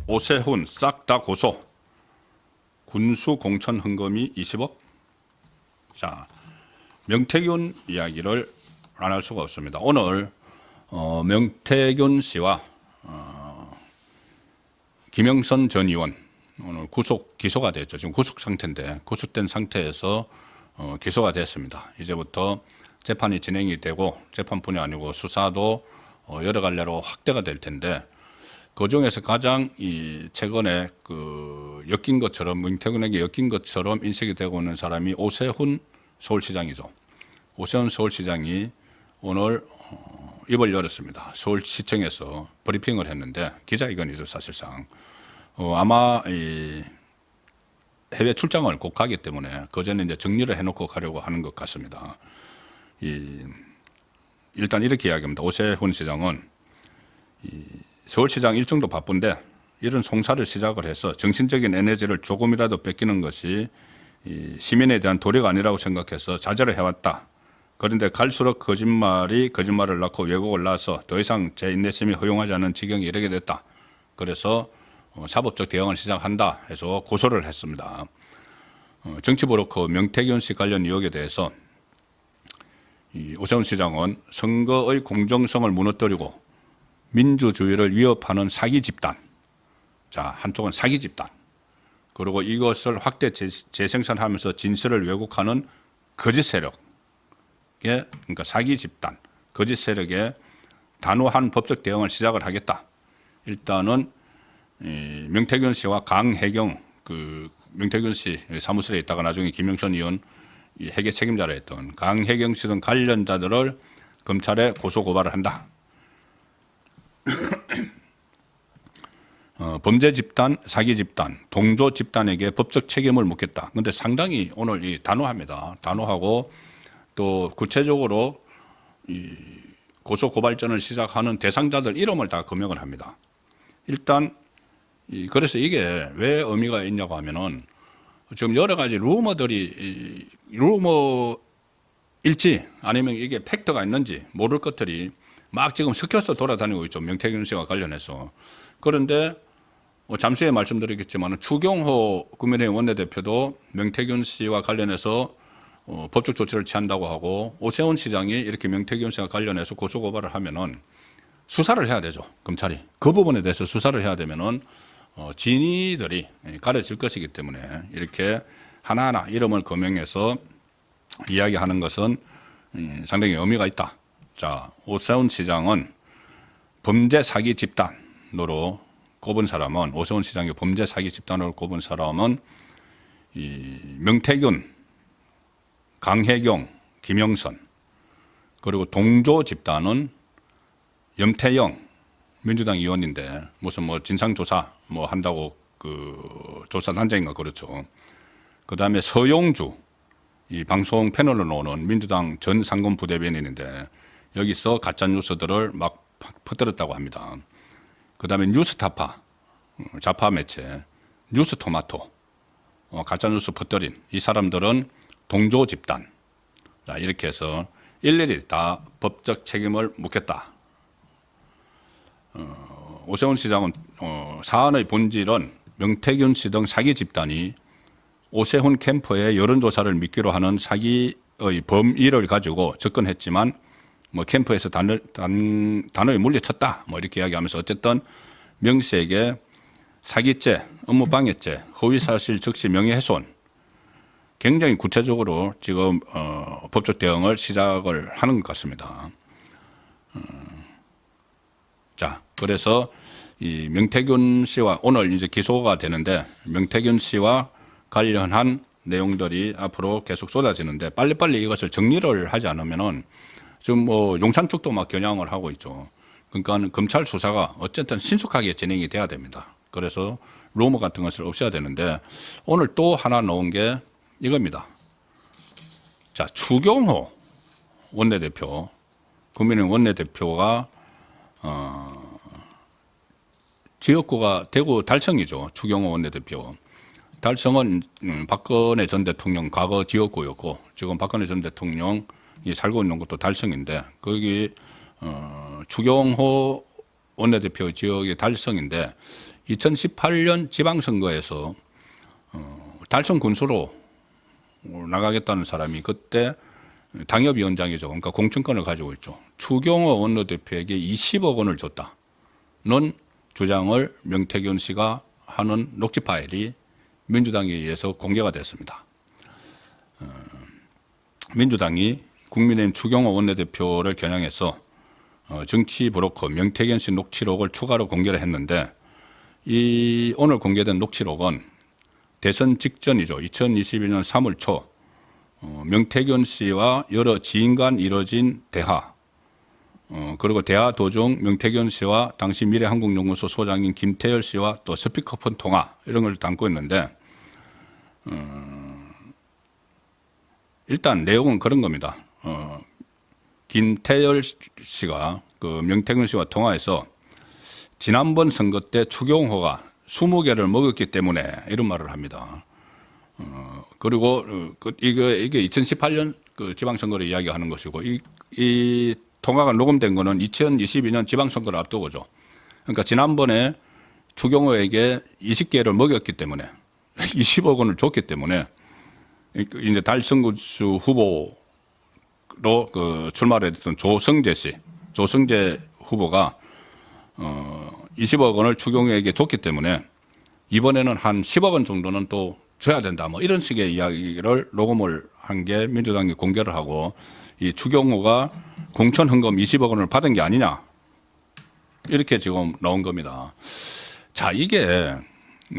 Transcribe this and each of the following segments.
오세훈 싹 다 고소. 군수 공천 헌금이 20억. 자, 명태균 이야기를 안 할 수가 없습니다. 오늘 명태균 씨와 김영선 전 의원 오늘 기소가 됐죠. 지금 구속 상태인데 구속된 상태에서 기소가 됐습니다. 이제부터 재판이 진행이 되고 재판뿐이 아니고 수사도 여러 갈래로 확대가 될 텐데 그 중에서 가장 최근에 엮인 것처럼 명태균에게 엮인 것처럼 인식이 되고 있는 사람이 오세훈 서울시장이죠. 오세훈 서울시장이 오늘 입을 열었습니다. 서울시청에서 브리핑을 했는데 기자회견이죠 사실상. 아마 해외 출장을 꼭 가기 때문에 그 전에 이제 정리를 해놓고 가려고 하는 것 같습니다. 일단 이렇게 이야기합니다. 오세훈 시장은 서울시장 일정도 바쁜데 이런 송사를 시작을 해서 정신적인 에너지를 조금이라도 뺏기는 것이 시민에 대한 도리가 아니라고 생각해서 자제를 해왔다. 그런데 갈수록 거짓말을 낳고 왜곡을 낳아서 더 이상 제 인내심이 허용하지 않는 지경에 이르게 됐다. 그래서 사법적 대응을 시작한다 해서 고소를 했습니다. 정치브로커 명태균 씨 관련 의혹에 대해서 오세훈 시장은 선거의 공정성을 무너뜨리고 민주주의를 위협하는 사기 집단. 자, 한쪽은 사기 집단. 그리고 이것을 확대 재생산하면서 진실을 왜곡하는 거짓 세력. 그러니까 사기 집단, 거짓 세력에 단호한 법적 대응을 시작을 하겠다. 일단은 명태균 씨와 강혜경 명태균 씨 사무실에 있다가 나중에 김영선 의원 회계 책임자를 했던 강혜경 씨 등 관련자들을 검찰에 고소 고발을 한다. 범죄 집단, 사기 집단, 동조 집단에게 법적 책임을 묻겠다. 그런데 상당히 오늘 단호합니다. 단호하고 또 구체적으로 고소 고발전을 시작하는 대상자들 이름을 다 검역을 합니다. 일단 그래서 이게 왜 의미가 있냐고 하면은 지금 여러 가지 루머일지 아니면 이게 팩트가 있는지 모를 것들이 막 지금 섞여서 돌아다니고 있죠. 명태균 씨와 관련해서. 그런데 잠시 후에 말씀드리겠지만 추경호 국민의힘 원내대표도 명태균 씨와 관련해서 법적 조치를 취한다고 하고 오세훈 시장이 이렇게 명태균 씨와 관련해서 고소고발을 하면은 수사를 해야 되죠. 검찰이. 그 부분에 대해서 수사를 해야 되면은 진위들이 가려질 것이기 때문에 이렇게 하나하나 이름을 거명해서 이야기하는 것은 상당히 의미가 있다. 자, 오세훈 시장은 범죄 사기 집단으로 꼽은 사람은 오세훈 시장이 범죄 사기 집단으로 꼽은 사람은 명태균, 강혜경, 김영선 그리고 동조 집단은 염태영 민주당 의원인데 무슨 진상조사 한다고 조사단장인가 그렇죠. 그 다음에 서용주 이 방송 패널로 나오는 민주당 전 상근 부대변인인데 여기서 가짜 뉴스들을 막 퍼뜨렸다고 합니다. 그 다음에 뉴스타파 좌파 매체 뉴스토마토 가짜 뉴스 퍼뜨린 이 사람들은 동조 집단. 자, 이렇게 해서 일일이 다 법적 책임을 묻겠다. 오세훈 시장은 사안의 본질은 명태균 씨 등 사기 집단이 오세훈 캠프의 여론조사를 미끼로 하는 사기의 범위를 가지고 접근했지만 캠프에서 단호히 물리쳤다. 이렇게 이야기하면서 어쨌든 명 씨에게 사기죄, 업무방해죄, 허위사실 적시 명예훼손 굉장히 구체적으로 지금 법적 대응을 시작을 하는 것 같습니다. 자, 그래서 이 명태균 씨와 오늘 이제 기소가 되는데 명태균 씨와 관련한 내용들이 앞으로 계속 쏟아지는데 빨리빨리 이것을 정리를 하지 않으면은 지금 용산 쪽도 막 겨냥을 하고 있죠. 그러니까 검찰 수사가 어쨌든 신속하게 진행이 돼야 됩니다. 그래서 루머 같은 것을 없애야 되는데 오늘 또 하나 나온 게 이겁니다. 자, 추경호 원내대표, 국민의힘 원내대표가 지역구가 대구 달성이죠. 추경호 원내대표. 달성은 박근혜 전 대통령 과거 지역구였고 지금 박근혜 전 대통령이 살고 있는 것도 달성인데 거기 추경호 원내대표 지역이 달성인데 2018년 지방선거에서 달성 군수로 나가겠다는 사람이 그때 당협위원장이죠. 그러니까 공천권을 가지고 있죠. 추경호 원내대표에게 20억 원을 줬다는 주장을 명태균 씨가 하는 녹취 파일이 민주당에 의해서 공개가 됐습니다. 민주당이 국민의힘 추경호 원내대표를 겨냥해서 정치 브로커 명태균 씨 녹취록을 추가로 공개를 했는데 이 오늘 공개된 녹취록은 대선 직전이죠. 2022년 3월 초 명태균 씨와 여러 지인 간 이뤄진 대화 그리고 대화 도중 명태균 씨와 당시 미래한국연구소 소장인 김태열 씨와 또 스피커폰 통화 이런 걸 담고 있는데 일단 내용은 그런 겁니다. 김태열 씨가 그 명태균 씨와 통화해서 지난번 선거 때 추경호가 20개를 먹었기 때문에 이런 말을 합니다. 그리고 이게 2018년 그 지방선거를 이야기하는 것이고 이 통화가 녹음된 거는 2022년 지방선거를 앞두고죠. 그러니까 지난번에 추경호에게 20개를 먹였기 때문에 20억 원을 줬기 때문에 이제 달성군수 후보로 그 출마를 했던 조성재 후보가 20억 원을 추경호에게 줬기 때문에 이번에는 한 10억 원 정도는 또 줘야 된다. 뭐 이런 식의 이야기를 녹음을 한 게 민주당이 공개를 하고 이 추경호가 공천 헌금 20억 원을 받은 게 아니냐. 이렇게 지금 나온 겁니다. 자, 이게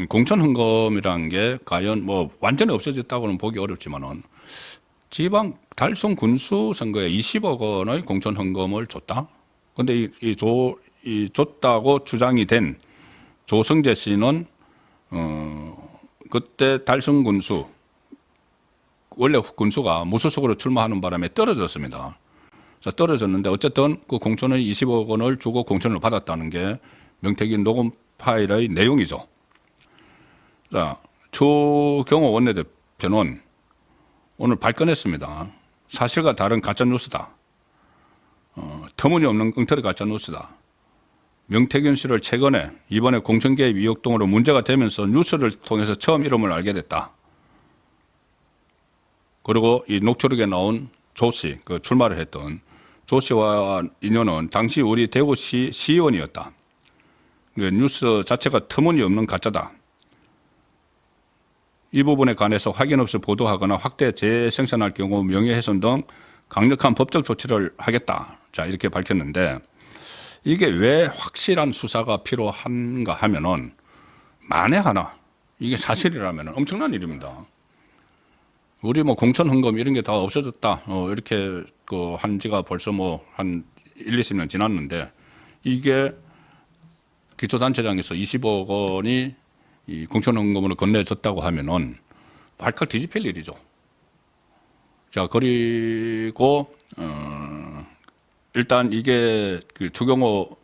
공천 헌금이라는 게 과연 뭐 완전히 없어졌다고는 보기 어렵지만은 지방 달성 군수 선거에 20억 원의 공천 헌금을 줬다. 근데 이 줬다고 주장이 된 조성재 씨는 그때 달성 군수 원래 군수가 무소속으로 출마하는 바람에 떨어졌습니다. 자, 떨어졌는데 어쨌든 그 공천의 20억 원을 주고 공천을 받았다는 게 명태균 녹음 파일의 내용이죠. 자, 추경호 원내대표는 오늘 발끈했습니다. 사실과 다른 가짜뉴스다. 터무니없는 엉터리 가짜뉴스다. 명태균 씨를 최근에 이번에 공천개입 의혹 등으로 문제가 되면서 뉴스를 통해서 처음 이름을 알게 됐다. 그리고 이 녹취록에 나온 조 씨, 그 출마를 했던 조 씨와 인연은 당시 우리 대구시 시의원이었다. 뉴스 자체가 터무니없는 가짜다. 이 부분에 관해서 확인 없이 보도하거나 확대 재생산할 경우 명예훼손 등 강력한 법적 조치를 하겠다. 자, 이렇게 밝혔는데 이게 왜 확실한 수사가 필요한가 하면은 만에 하나 이게 사실이라면 엄청난 일입니다. 우리 뭐 공천 헌금 이런 게 다 없어졌다. 이렇게 그 한 지가 벌써 뭐 한 1, 20년 지났는데 이게 기초단체장에서 20억 원이 이 공천 헌금으로 건네졌다고 하면은 발칵 뒤집힐 일이죠. 자, 그리고 일단 이게 그 추경호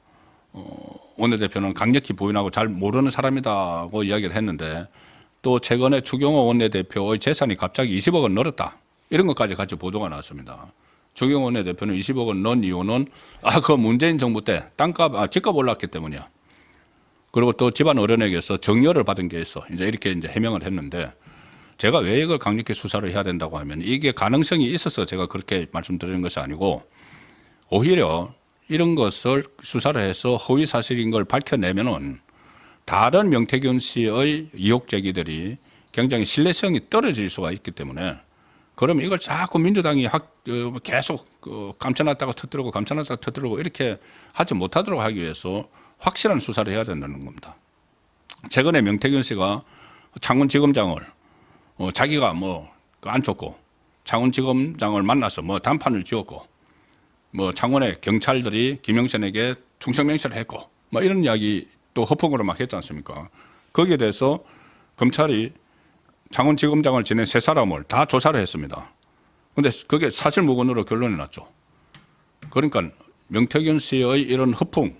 원내대표는 강력히 부인하고 잘 모르는 사람이다고 이야기를 했는데 또 최근에 추경호 원내대표의 재산이 갑자기 20억 원 늘었다. 이런 것까지 같이 보도가 나왔습니다. 추경호 원내대표는 20억 원 넣은 이유는 그 문재인 정부 때 땅값, 집값 올랐기 때문이야. 그리고 또 집안 어른에게서 정여를 받은 게 있어. 이제 이렇게 이제 해명을 했는데 제가 왜 이걸 강력히 수사를 해야 된다고 하면 이게 가능성이 있어서 제가 그렇게 말씀드리는 것이 아니고 오히려 이런 것을 수사를 해서 허위 사실인 걸 밝혀내면은 다른 명태균 씨의 의혹 제기들이 굉장히 신뢰성이 떨어질 수가 있기 때문에 그럼 이걸 자꾸 민주당이 계속 감춰놨다가 터뜨리고 감춰놨다가 터뜨리고 이렇게 하지 못하도록 하기 위해서 확실한 수사를 해야 된다는 겁니다. 최근에 명태균 씨가 창원지검장을 자기가 뭐 안 줬고 창원지검장을 만나서 뭐 단판을 지었고 뭐 창원의 경찰들이 김영선에게 충성명시를 했고 뭐 이런 이야기 또 허풍으로 막 했지 않습니까? 거기에 대해서 검찰이 창원지검장을 지낸 세 사람을 다 조사를 했습니다. 그런데 그게 사실무근으로 결론이 났죠. 그러니까 명태균 씨의 이런 허풍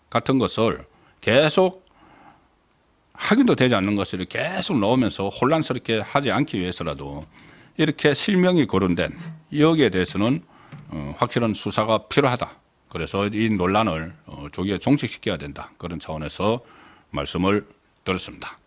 같은 것을 계속 확인도 되지 않는 것을 계속 넣으면서 혼란스럽게 하지 않기 위해서라도 이렇게 실명이 거론된 여기에 대해서는 확실한 수사가 필요하다. 그래서 이 논란을 조기에 종식시켜야 된다. 그런 차원에서 말씀을 들었습니다.